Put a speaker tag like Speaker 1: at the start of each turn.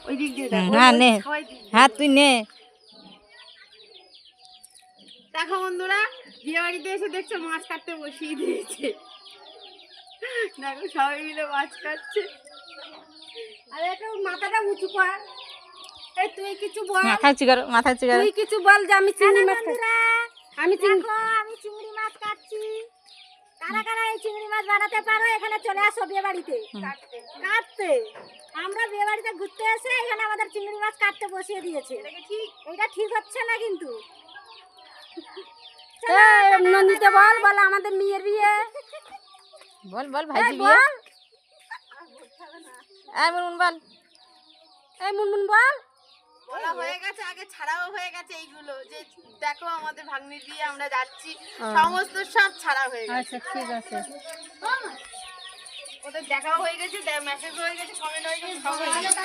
Speaker 1: ওই দিক দিয়ে দেখো।
Speaker 2: হ্যাঁ নে, হ্যাঁ তুই নে।
Speaker 1: দেখো বন্ধুরা, বিয়ে বাড়িতে এসে দেখছো মাছ কাটতে বসিয়ে দিয়েছে। দেখো সবাই মিলে মাছ কাটছে। আরে একটু মাথাটা উঁচু কর। এই তুই কিছু বল,
Speaker 2: মাথায় চিগার, মাথায় চিগার।
Speaker 1: তুই কিছু বল যে আমি চিংড়ি মাছ
Speaker 3: আমি চিংড়ি মাছ কাটছি। কারা কারা এই চিংড়ি মাছ বানাতে পারো এখানে চলে আসো বিয়ে বাড়িতে কাটতে। আমরা বিয়ে বাড়িতে ঘুরতে এসে এখানে আমাদের চিংড়ি মাছ কাটতে বসিয়ে দিয়েছে। এটা ঠিক হচ্ছে না কিন্তু।
Speaker 1: নন্দিতে বল, বল আমাদের মেয়ের বিয়ে।
Speaker 2: বল বল ভাইজি বিয়ে। এই মুনমুন বল,
Speaker 1: এই মুনমুন বল। বলা হয়ে গেছে, আগে ছাড়াও হয়ে গেছে এইগুলো যে দেখো আমাদের ভাগ্নির বিয়ে আমরা যাচ্ছি, সমস্ত সব ছাড়া হয়ে গেছে।
Speaker 2: আচ্ছা ঠিক আছে।
Speaker 1: ওদের দেখাও হয়ে গেছে, মেসেজ হয়ে গেছে, কমেন্ট হয়ে গেছে, সব হয়ে গেছে।